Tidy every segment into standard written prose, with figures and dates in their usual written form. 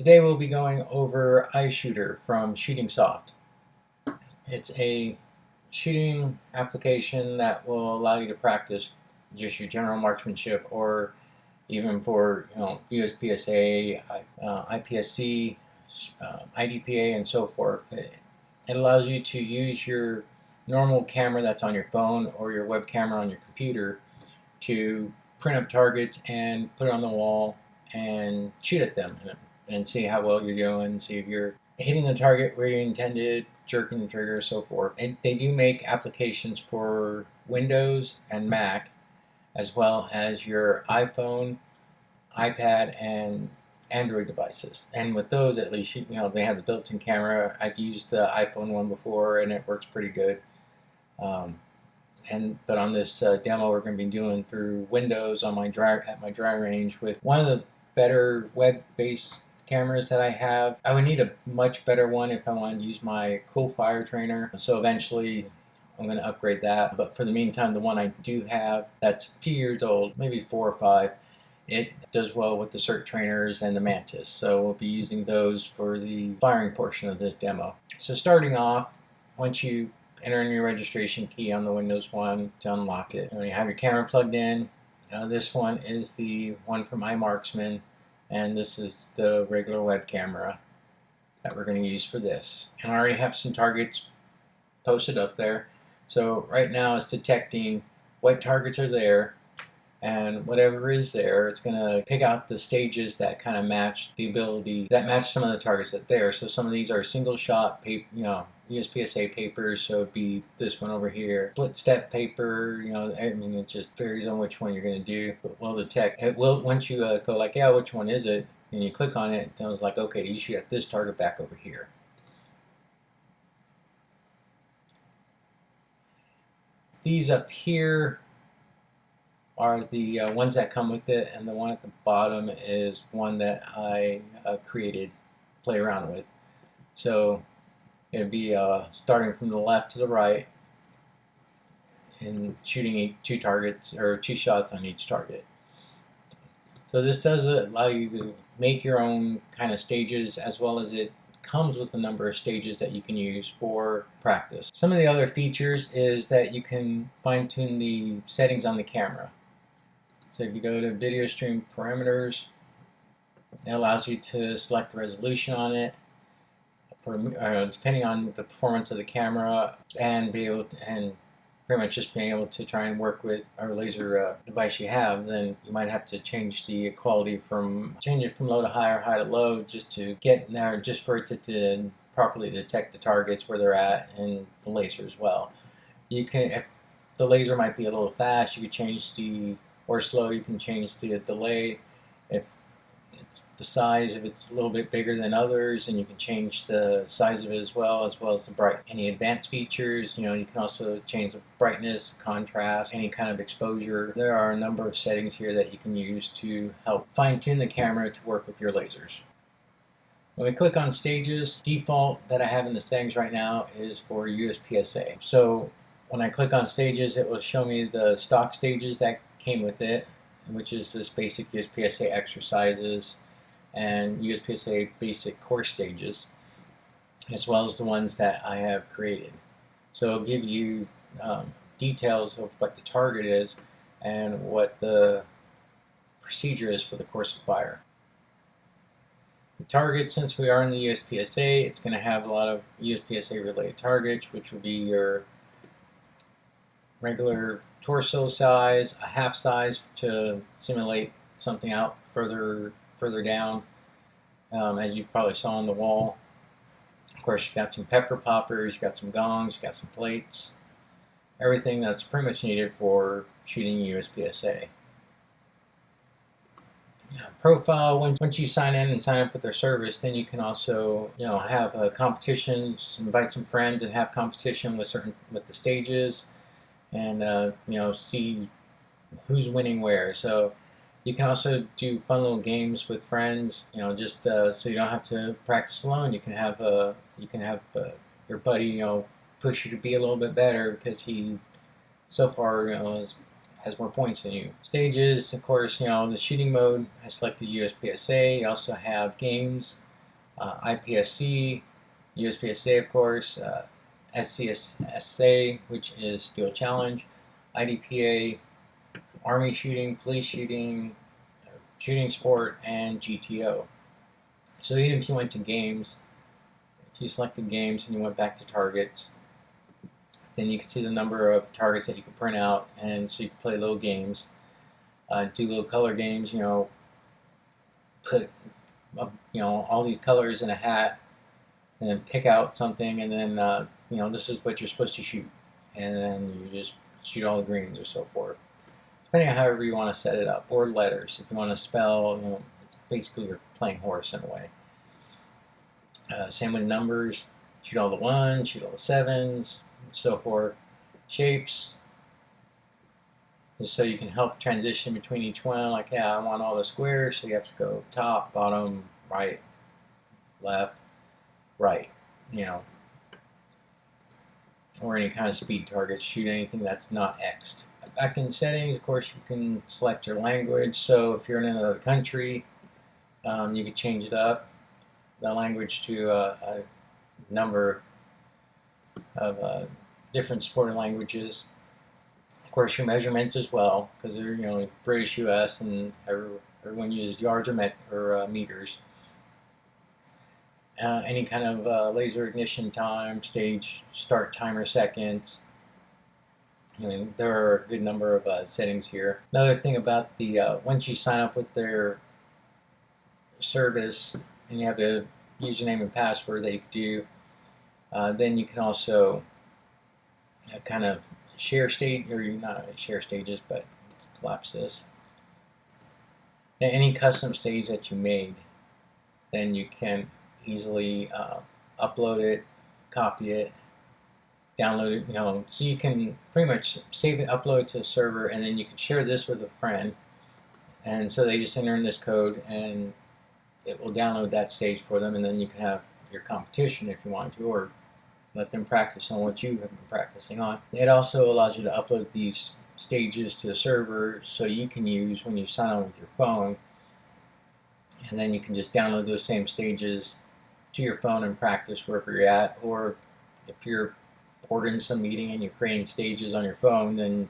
Today we'll be going over iShooter from Shooting Soft. It's a shooting application that will allow you to practice just your general marksmanship, or even for USPSA, IPSC, IDPA, and so forth. It allows you to use your normal camera that's on your phone or your web camera on your computer to print up targets and put it on the wall and shoot at them and see how well you're doing, see if you're hitting the target where you intended, jerking the trigger, so forth. And they do make applications for Windows and Mac, as well as your iPhone, iPad, and Android devices. And with those, at least, they have the built-in camera. I've used the iPhone one before, and it works pretty good. But on this demo, we're going to be doing through Windows on my dry range with one of the better web-based cameras that I have. I would need a much better one if I wanted to use my Coolfire trainer. So eventually I'm going to upgrade that. But for the meantime, the one I do have, that's a few years old, maybe 4 or 5, it does well with the CERT trainers and the Mantis. So we'll be using those for the firing portion of this demo. So starting off, once you enter in your registration key on the Windows one to unlock it, and you have your camera plugged in. This one is the one from iMarksman, and this is the regular web camera that we're going to use for this. And I already have some targets posted up there. So right now it's detecting what targets are there, and whatever is there, it's going to pick out the stages that kind of match the ability, that match some of the targets that are there. So some of these are single shot paper, USPSA papers, so it'd be this one over here. Split step paper, I mean, it just varies on which one you're going to do. But we'll detect, it will, once you go like, yeah, which one is it? And you click on it, then it's like, okay, you shoot at this target back over here. These up here are the ones that come with it, and the one at the bottom is one that I created, play around with. So it'd be starting from the left to the right and shooting 2 targets or 2 shots on each target. So this does allow you to make your own kind of stages, as well as it comes with a number of stages that you can use for practice. Some of the other features is that you can fine-tune the settings on the camera. So if you go to video stream parameters, it allows you to select the resolution on it, for depending on the performance of the camera, and be able to, and pretty much just being able to try and work with our laser device you have. Then you might have to change the quality change it from low to high or high to low, just to get there, just for it to properly detect the targets where they're at, and the laser as well. You can, if the laser might be a little fast, you could change or slow, you can change the delay. If the size, if it's a little bit bigger than others, and you can change the size of it as well as the bright. Any advanced features, you can also change the brightness, contrast, any kind of exposure. There are a number of settings here that you can use to help fine-tune the camera to work with your lasers. When we click on stages, default that I have in the settings right now is for USPSA. So when I click on stages, it will show me the stock stages that came with it, which is this basic USPSA exercises and USPSA basic course stages, as well as the ones that I have created. So it'll give you details of what the target is and what the procedure is for the course of fire. The target, since we are in the USPSA, it's going to have a lot of USPSA related targets, which will be your regular torso size, a half size to simulate something out further down, as you probably saw on the wall. Of course, you got some pepper poppers, you got some gongs, you got some plates, everything that's pretty much needed for shooting USPSA. Profile, once you sign in and sign up with their service, then you can also have competitions, invite some friends and have competition with the stages, and see who's winning where. So you can also do fun little games with friends, just so you don't have to practice alone. You can have your buddy push you to be a little bit better, because he so far has more points than you. Stages, of course, the shooting mode, I select the USPSA. You also have games, IPSC, USPSA, of course, SCSA, which is Steel Challenge, IDPA, Army shooting, police shooting, shooting sport, and GTO. So even if you went to games, if you selected games and you went back to targets, then you can see the number of targets that you can print out, and so you can play little games, do little color games, put all these colors in a hat, and then pick out something, and then this is what you're supposed to shoot, and then you just shoot all the greens or so forth, depending on however you want to set it up. Or letters, if you want to spell, it's basically you're playing horse in a way. Same with numbers, shoot all the ones, shoot all the sevens, and so forth. Shapes, just so you can help transition between each one. Like, yeah, I want all the squares, so you have to go top, bottom, right, left, right, or any kind of speed targets. Shoot anything that's not X'd. Back in settings, of course, you can select your language. So if you're in another country, you can change it up, the language, to a number of different sporting languages. Of course, your measurements as well, because they're British, U.S., and everyone uses yards or meters. Any kind of laser ignition time, stage start timer seconds. There are a good number of settings here. Another thing about the once you sign up with their service and you have a username and password that you can do, then you can also kind of share state, or not share stages, but let's collapse this. Any custom stage that you made, then you can easily upload it, copy it, download it, so you can pretty much save it, upload it to a server, and then you can share this with a friend, and so they just enter in this code and it will download that stage for them, and then you can have your competition if you want to, or let them practice on what you have been practicing on. It also allows you to upload these stages to the server, so you can use when you sign on with your phone, and then you can just download those same stages to your phone and practice wherever you're at. Or if you're bored in some meeting and you're creating stages on your phone, then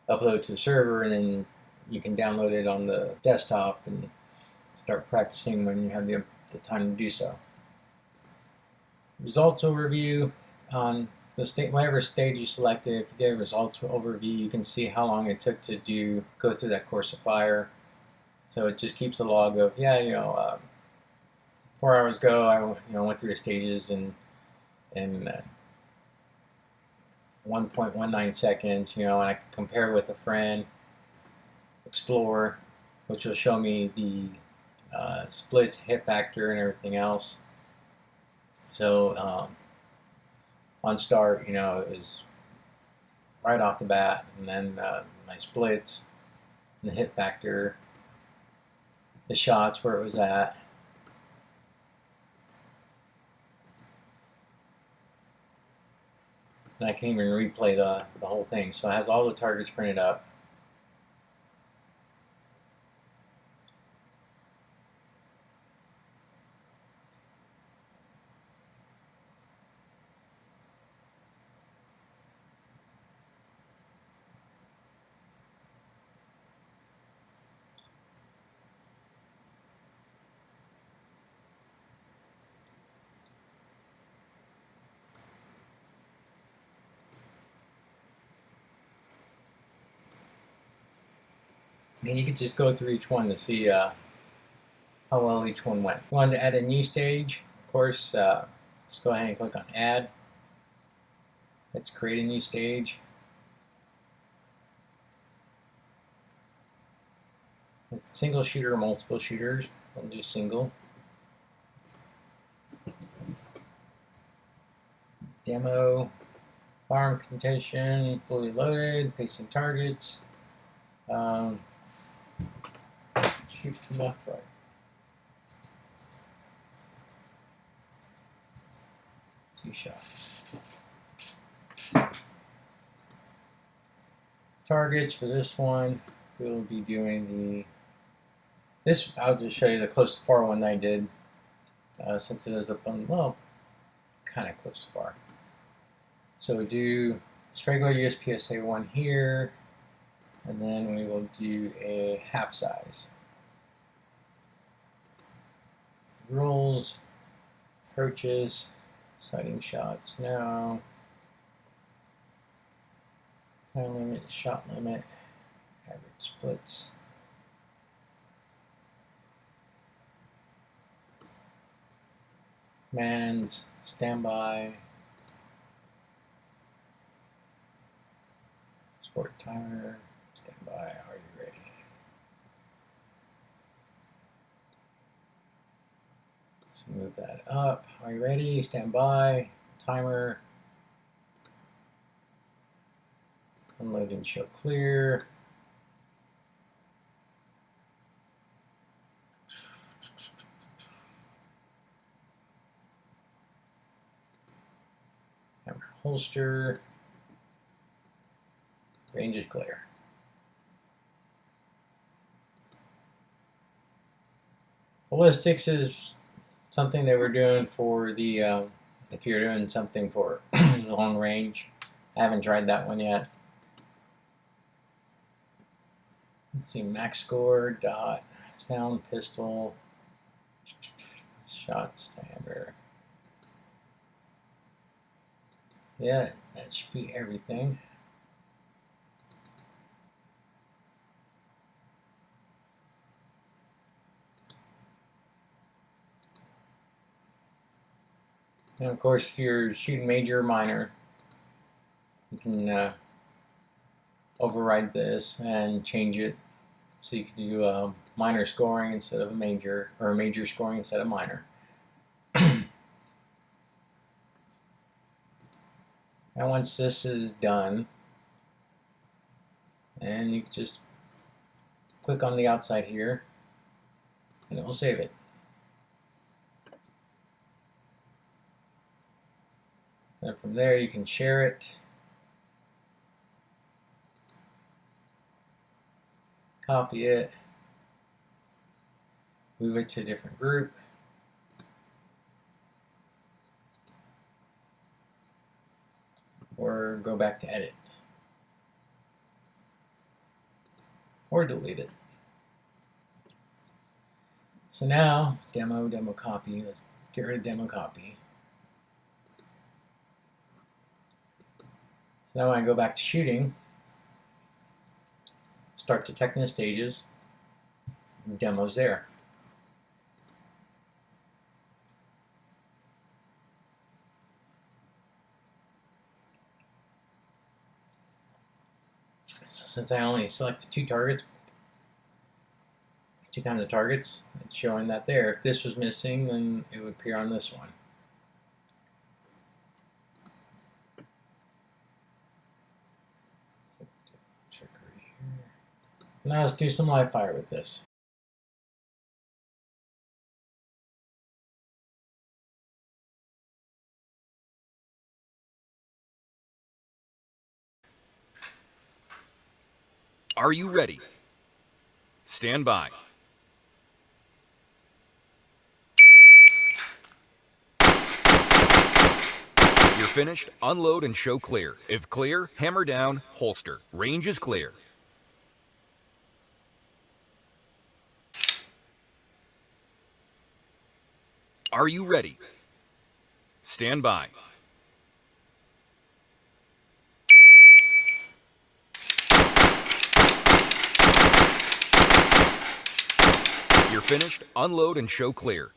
upload it to the server, and then you can download it on the desktop and start practicing when you have the time to do so. Results overview on the whatever stage you selected. If you did a results overview, you can see how long it took to go through that course of fire. So it just keeps a log of 4 hours ago I went through the stages in 1.19 seconds. And I can compare with a friend, explore, which will show me the splits, hit factor, and everything else. So on start, it was right off the bat, and then my splits, and the hit factor, the shots, where it was at. And I can even replay the whole thing. So it has all the targets printed up. And you can just go through each one to see how well each one went. If you wanted to add a new stage, of course, just go ahead and click on Add. Let's create a new stage. It's single shooter or multiple shooters. We'll do single. Demo, firearm condition, fully loaded, facing targets. Shoot from left, right. Two shots. Targets for this one, we'll be doing I'll just show you the close to far one I did. since it is up on, well, kind of close so far. So we do this regular USPSA one here, and then we will do a half size. Rules, approaches, sighting shots now, time limit, shot limit, average splits. Commands, standby, sport timer, standby, are you ready? So move that up, are you ready? Standby, timer, unload and show clear. Hammer holster, range is clear. Ballistics is something that we're doing for the, if you're doing something for long range. I haven't tried that one yet. Let's see, max score, dot, sound, pistol, shot standard. Yeah, that should be everything. And of course, if you're shooting major or minor, you can override this and change it so you can do a minor scoring instead of a major, or a major scoring instead of minor. And once this is done, and you can just click on the outside here, and it will save it. And from there, you can share it, copy it, move it to a different group, or go back to edit, or delete it. So now, demo copy. Let's get rid of demo copy. So now when I go back to shooting, start detecting the stages, demo's there. So since I only selected two targets, two kinds of targets, it's showing that there. If this was missing, then it would appear on this one. Now let's do some live fire with this. Are you ready? Stand by. You're finished. Unload and show clear. If clear, hammer down, holster. Range is clear. Are you ready? Stand by. You're finished. Unload and show clear.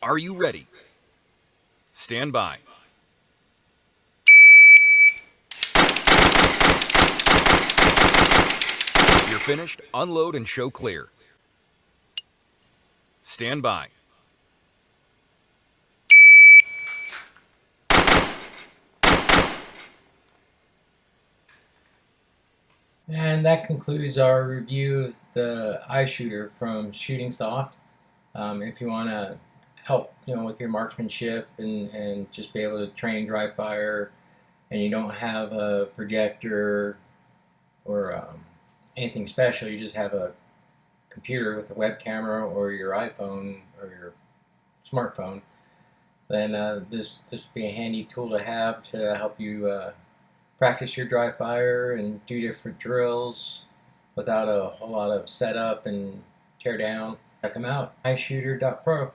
Are you ready? Stand by. You're finished. Unload and show clear. Stand by. And that concludes our review of the iShooter from Shooting Soft. If you want to help, with your marksmanship and just be able to train dry fire, and you don't have a projector or anything special, you just have a computer with a web camera or your iPhone or your smartphone, then this would be a handy tool to have to help you practice your dry fire and do different drills without a whole lot of setup and tear down. Check them out, iShooter.pro.